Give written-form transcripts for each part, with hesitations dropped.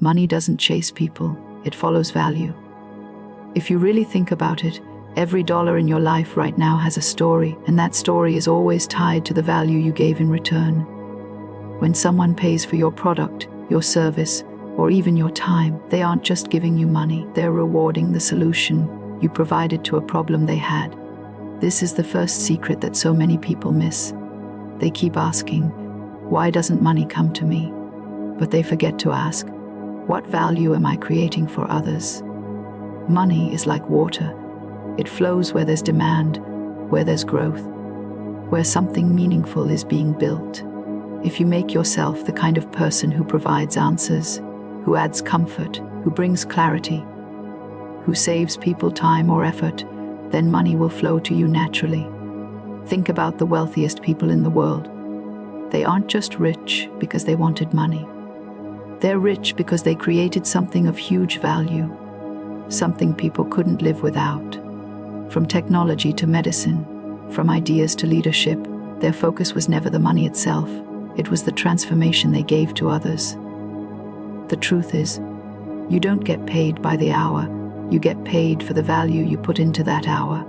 Money doesn't chase people, it follows value. If you really think about it, every dollar in your life right now has a story, and that story is always tied to the value you gave in return. When someone pays for your product, your service, or even your time, they aren't just giving you money, they're rewarding the solution you provided to a problem they had. This is the first secret that so many people miss. They keep asking, why doesn't money come to me? But they forget to ask, what value am I creating for others? Money is like water. It flows where there's demand, where there's growth, where something meaningful is being built. If you make yourself the kind of person who provides answers, who adds comfort, who brings clarity, who saves people time or effort, then money will flow to you naturally. Think about the wealthiest people in the world. They aren't just rich because they wanted money. They're rich because they created something of huge value, something people couldn't live without. From technology to medicine, from ideas to leadership, their focus was never the money itself. It was the transformation they gave to others. The truth is, you don't get paid by the hour, you get paid for the value you put into that hour.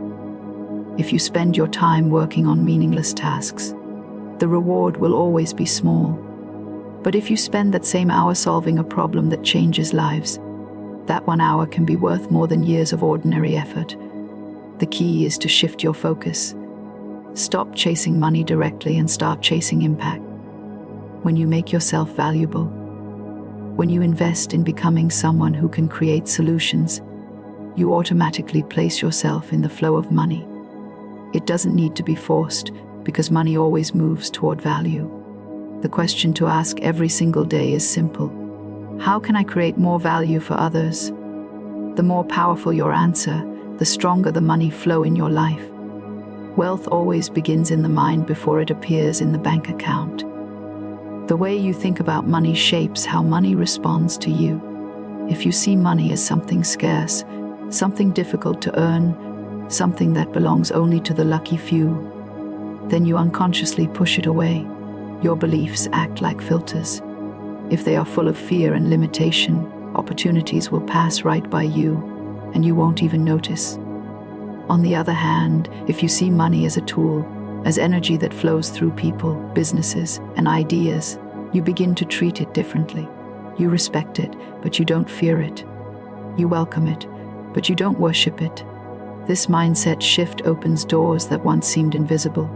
If you spend your time working on meaningless tasks, the reward will always be small. But if you spend that same hour solving a problem that changes lives, that 1 hour can be worth more than years of ordinary effort. The key is to shift your focus. Stop chasing money directly and start chasing impact. When you make yourself valuable, when you invest in becoming someone who can create solutions, you automatically place yourself in the flow of money. It doesn't need to be forced, because money always moves toward value. The question to ask every single day is simple. How can I create more value for others? The more powerful your answer, the stronger the money flow in your life. Wealth always begins in the mind before it appears in the bank account. The way you think about money shapes how money responds to you. If you see money as something scarce, something difficult to earn, something that belongs only to the lucky few, then you unconsciously push it away. Your beliefs act like filters. If they are full of fear and limitation, opportunities will pass right by you, and you won't even notice. On the other hand, if you see money as a tool, as energy that flows through people, businesses, and ideas, you begin to treat it differently. You respect it, but you don't fear it. You welcome it, but you don't worship it. This mindset shift opens doors that once seemed invisible.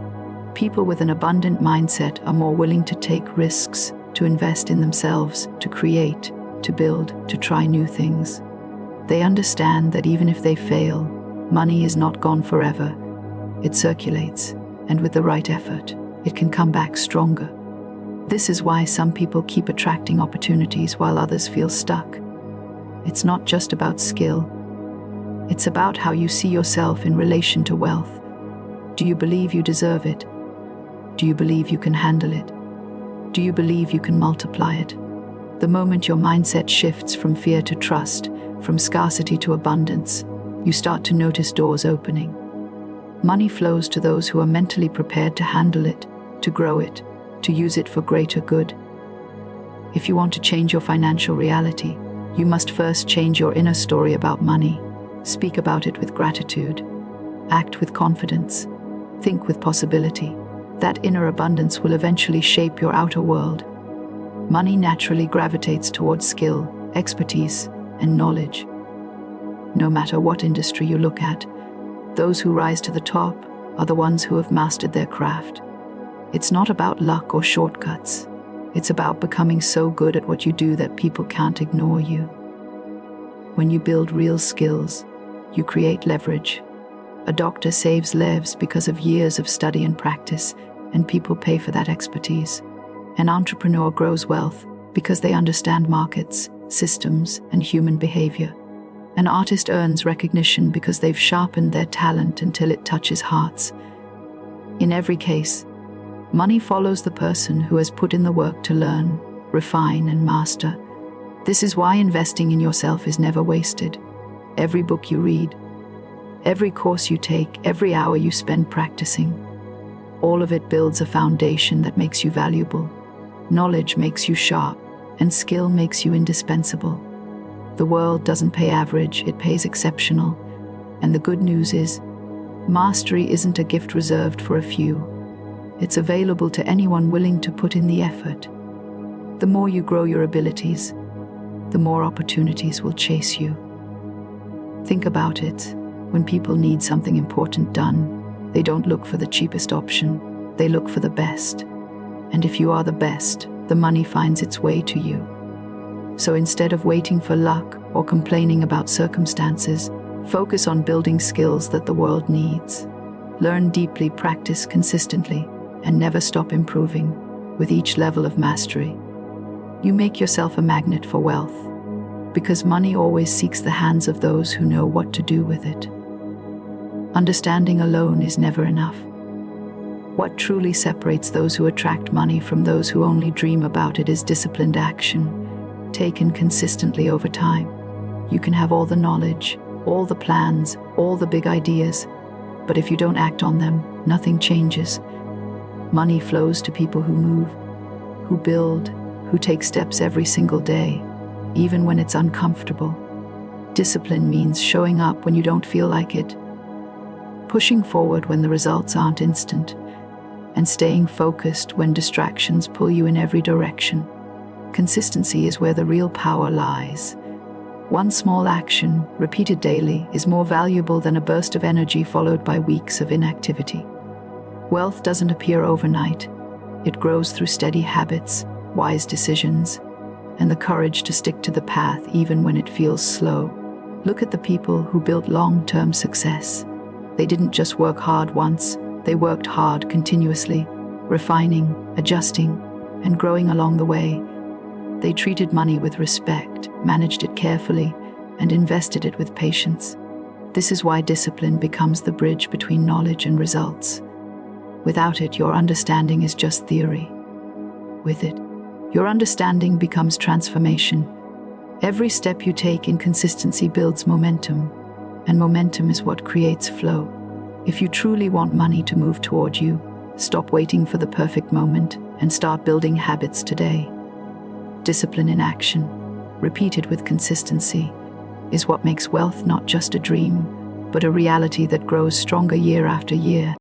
People with an abundant mindset are more willing to take risks, to invest in themselves, to create, to build, to try new things. They understand that even if they fail, money is not gone forever. It circulates, and with the right effort, it can come back stronger. This is why some people keep attracting opportunities while others feel stuck. It's not just about skill. It's about how you see yourself in relation to wealth. Do you believe you deserve it? Do you believe you can handle it? Do you believe you can multiply it? The moment your mindset shifts from fear to trust, from scarcity to abundance, you start to notice doors opening. Money flows to those who are mentally prepared to handle it, to grow it, to use it for greater good. If you want to change your financial reality, you must first change your inner story about money. Speak about it with gratitude. Act with confidence. Think with possibility. That inner abundance will eventually shape your outer world. Money naturally gravitates towards skill, expertise, and knowledge. No matter what industry you look at, those who rise to the top are the ones who have mastered their craft. It's not about luck or shortcuts. It's about becoming so good at what you do that people can't ignore you. When you build real skills, you create leverage. A doctor saves lives because of years of study and practice, and people pay for that expertise. An entrepreneur grows wealth because they understand markets, systems, and human behavior. An artist earns recognition because they've sharpened their talent until it touches hearts. In every case, money follows the person who has put in the work to learn, refine, and master. This is why investing in yourself is never wasted. Every book you read, every course you take, every hour you spend practicing, all of it builds a foundation that makes you valuable. Knowledge makes you sharp. and skill makes you indispensable. The world doesn't pay average, it pays exceptional. And the good news is, mastery isn't a gift reserved for a few. It's available to anyone willing to put in the effort. The more you grow your abilities, the more opportunities will chase you. Think about it. When people need something important done, they don't look for the cheapest option, they look for the best. And if you are the best, the money finds its way to you. So instead of waiting for luck or complaining about circumstances, focus on building skills that the world needs. Learn deeply, practice consistently, and never stop improving. With each level of mastery, you make yourself a magnet for wealth, because money always seeks the hands of those who know what to do with it. Understanding alone is never enough. What truly separates those who attract money from those who only dream about it is disciplined action, taken consistently over time. You can have all the knowledge, all the plans, all the big ideas, but if you don't act on them, nothing changes. Money flows to people who move, who build, who take steps every single day, even when it's uncomfortable. Discipline means showing up when you don't feel like it, pushing forward when the results aren't instant, and staying focused when distractions pull you in every direction. Consistency is where the real power lies. One small action, repeated daily, is more valuable than a burst of energy followed by weeks of inactivity. Wealth doesn't appear overnight. It grows through steady habits, wise decisions, and the courage to stick to the path even when it feels slow. Look at the people who built long-term success. They didn't just work hard once, they worked hard continuously, refining, adjusting, and growing along the way. They treated money with respect, managed it carefully, and invested it with patience. This is why discipline becomes the bridge between knowledge and results. Without it, your understanding is just theory. With it, your understanding becomes transformation. Every step you take in consistency builds momentum, and momentum is what creates flow. If you truly want money to move toward you, stop waiting for the perfect moment and start building habits today. Discipline in action, repeated with consistency, is what makes wealth not just a dream, but a reality that grows stronger year after year.